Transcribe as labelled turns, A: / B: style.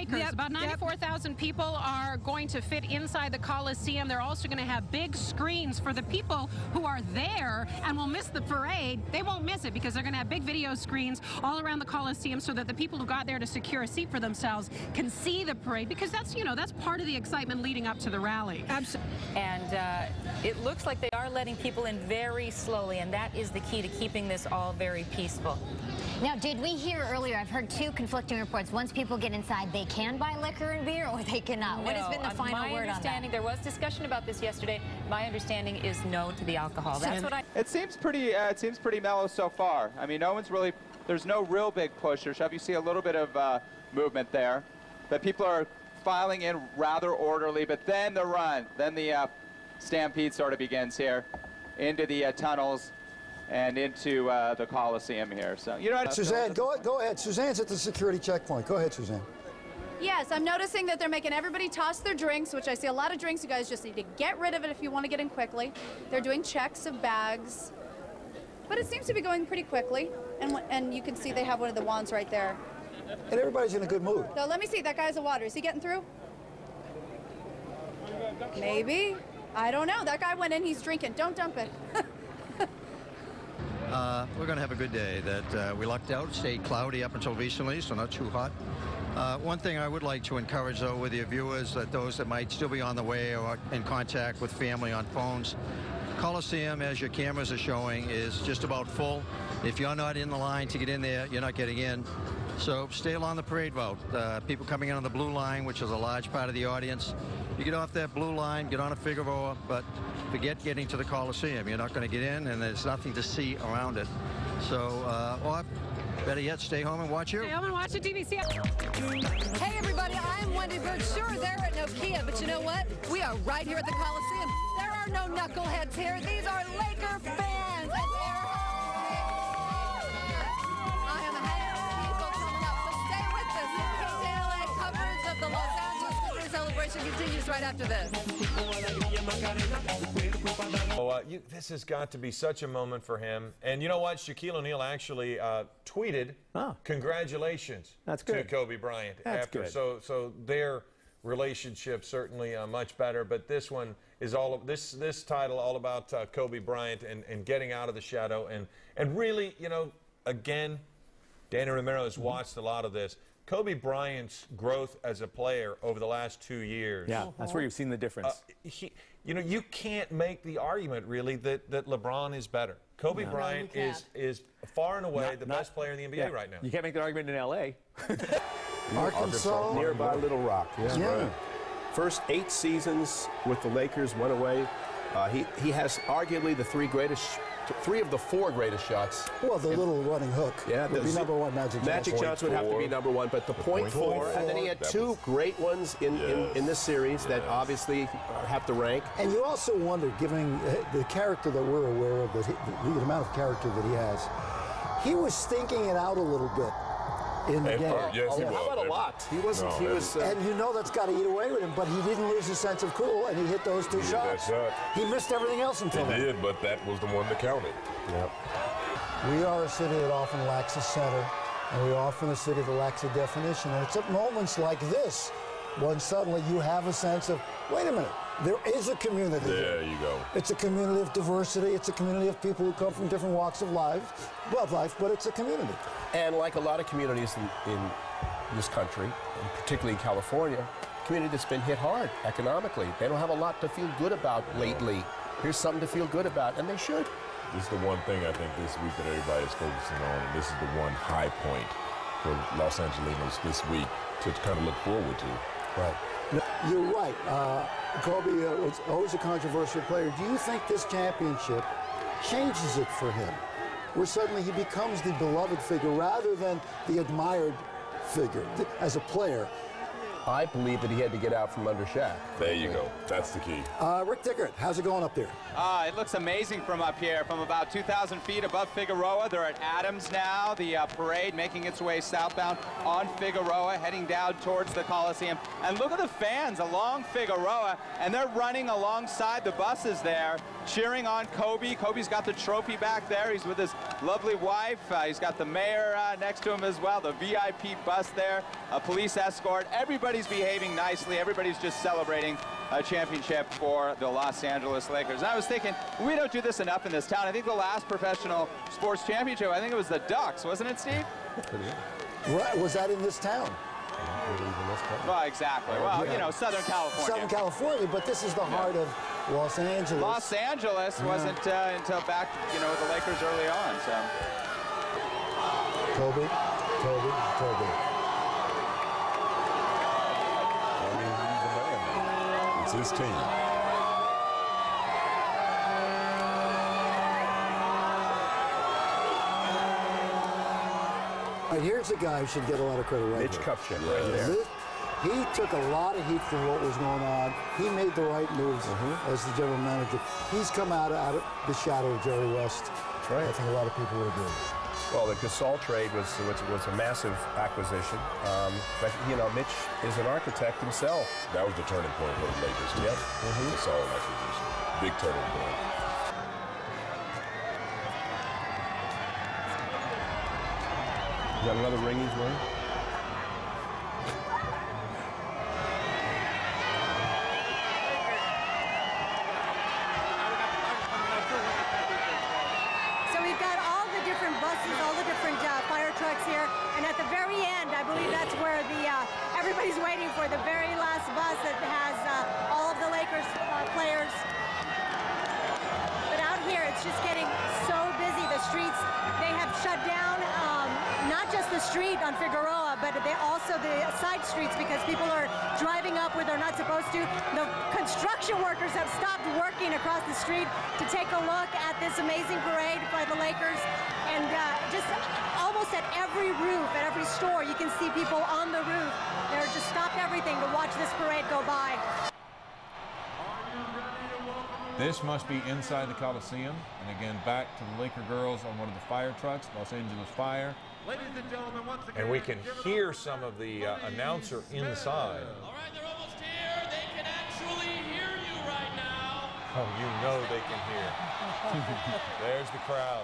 A: Lakers.
B: Yep,
A: About 94,000 people are going to fit inside the Coliseum. They're also going to have big screens for the people who are there and will miss the parade. They won't miss it because they're going to have big video screens all around the Coliseum so that the people who got there to secure a seat for themselves can see the parade, because that's, you know, that's part of the excitement leading up to the rally.
B: Absolutely.
C: And it looks like they are letting people in very slowly, and that is the key to keeping this all very peaceful.
D: Now, did we hear earlier, I've heard two conflicting reports. Once people get inside, they can buy liquor and beer, or they cannot. What has been the final word on that?
C: There was discussion about this yesterday. My understanding is no to the alcohol. That's what I...
E: It seems pretty mellow so far. I mean, no one's really, there's no real big push or shove. You see a little bit of movement there, but people are filing in rather orderly. But then the run, then the stampede sort of begins here into the tunnels and into the Coliseum here. So, you know what?
F: Suzanne, go ahead. Suzanne's at the security checkpoint. Go ahead, Suzanne.
G: Yes, I'm noticing that they're making everybody toss their drinks, which I see a lot of drinks. You guys just need to get rid of it if you want to get in quickly. They're doing checks of bags. But it seems to be going pretty quickly. And you can see they have one of the wands right there.
F: And everybody's in a good mood.
G: So let me see. That guy has a water. Is he getting through? Maybe. I don't know. That guy went in. He's drinking. Don't dump it.
H: We're going to have a good day. That we lucked out, stayed cloudy up until recently, so not too hot. One thing I would like to encourage, though, with your viewers, that those that might still be on the way or in contact with family on phones, Coliseum, as your cameras are showing, is just about full. If you're not in the line to get in there, you're not getting in. So stay along the parade route. People coming in on the blue line, which is a large part of the audience, you get off that blue line, get on a Figueroa, but forget getting to the Coliseum. You're not going to get in, and there's nothing to see around it. So, or better yet, stay home and watch you.
A: Stay home and watch the TVC.
B: Hey, everybody, I'm Wendy Bird. Sure, they're at Nokia, but you know what? We are right here at the Coliseum. There are no knuckleheads here. These are Laker fans. And I am a handful of people coming up, so stay with us. CAMPIONI NBA coverage of the Los Angeles Lakers celebration continues right after this.
I: This has got to be such a moment for him. And you know what? Shaquille O'Neal actually tweeted congratulations to Kobe Bryant.
J: Good.
I: So their relationship certainly much better. But this one is this title all about Kobe Bryant and getting out of the shadow. And really, you know, again, Dana Romero has watched a lot of this. Kobe Bryant's growth as a player over the last 2 years.
J: Yeah, that's where you've seen the difference.
I: You know, you can't make the argument, really, that LeBron is better. Kobe Bryant is far and away the best player in the NBA right now.
J: You can't make that argument in L.A.
F: Arkansas.
K: Nearby Little Rock.
F: Yeah.
K: Right. First 8 seasons with the Lakers, went away. He has arguably three of the 4 greatest shots.
F: Well, the little running hook would be number one. Magic
K: Johnson would have to be number 1, but the point four, and then he had 2 great ones in this series that obviously have to rank.
F: And you also wonder, given the character that we're aware of, the amount of character that he has, he was thinking it out a little bit in the game.
K: Yes, he was. How about a lot? He wasn't.
F: No, he was. And you know that's got to eat away with him. But he didn't lose his sense of cool, and he hit those 2 shots. He missed everything else until then.
L: He did, but that was the one that counted.
F: Yep. We are a city that often lacks a center, and we are often a city that lacks a definition. And it's at moments like this when suddenly you have a sense of, wait a minute, there is a community.
L: There you go.
F: It's a community of diversity. It's a community of people who come from different walks of life, but it's a community.
K: And like a lot of communities in this country, and particularly in California, a community that's been hit hard economically. They don't have a lot to feel good about lately. Here's something to feel good about, and they should.
L: This is the one thing I think this week that everybody's focusing on, and this is the one high point for Los Angelenos this week to kind of look forward to.
F: Right. You're right. Kobe was always a controversial player. Do you think this championship changes it for him, where suddenly he becomes the beloved figure rather than the admired figure as a player?
K: I believe that he had to get out from under Shaq.
L: There you go. That's the key.
F: Rick Dickert, how's it going up there?
E: It looks amazing from up here, from about 2,000 feet above Figueroa. They're at Adams now, the parade making its way southbound on Figueroa, heading down towards the Coliseum. And look at the fans along Figueroa, and they're running alongside the buses there, cheering on Kobe. Kobe's got the trophy back there. He's with his lovely wife. He's got the mayor next to him as well, the VIP bus there, a police escort. Everybody's behaving nicely. Everybody's just celebrating a championship for the Los Angeles Lakers. And I was thinking, we don't do this enough in this town. I think the last professional sports championship, I think it was the Ducks, wasn't it, Steve?
F: Right, was that in this town?
E: Well, exactly. Well, you know, Southern California.
F: Southern California, but this is the heart of Los Angeles.
E: Los Angeles wasn't until back, you know, with the Lakers early on, so.
F: Kobe, Kobe, Kobe.
L: I mean, he's the man. It's his team.
F: All right, here's a guy who should get a lot of credit right
K: Mitch
F: here.
K: Kupchak right there.
F: He took a lot of heat from what was going on. He made the right moves as the general manager. He's come out of the shadow of Jerry West.
K: That's right.
F: I think a lot of people would agree.
K: Well, the Gasol trade was a massive acquisition, but you know, Mitch is an architect himself.
L: That was the turning point for the Lakers.
K: Yep.
L: That's all acquisition. Big turning point.
K: Got another ring he's wearing?
M: So we've got all the different buses, all the different fire trucks here, and at the very end, I believe that's where everybody's waiting for the very last bus that has all of the Lakers players. But out here, it's just getting so busy. The streets, they have shut down. Not just the street on Figueroa, but also the side streets because people are driving up where they're not supposed to. The construction workers have stopped working across the street to take a look at this amazing parade by the Lakers. And just almost at every roof, at every store, you can see people on the roof. They're just stopped everything to watch this parade go by.
N: This must be inside the Coliseum. And again, back to the Laker girls on one of the fire trucks, Los Angeles Fire.
O: Ladies and gentlemen, once again,
I: And we can hear some of the announcer inside.
O: All right, they're almost here. They can actually hear you right now.
I: Oh, you know they can hear. There's the crowd.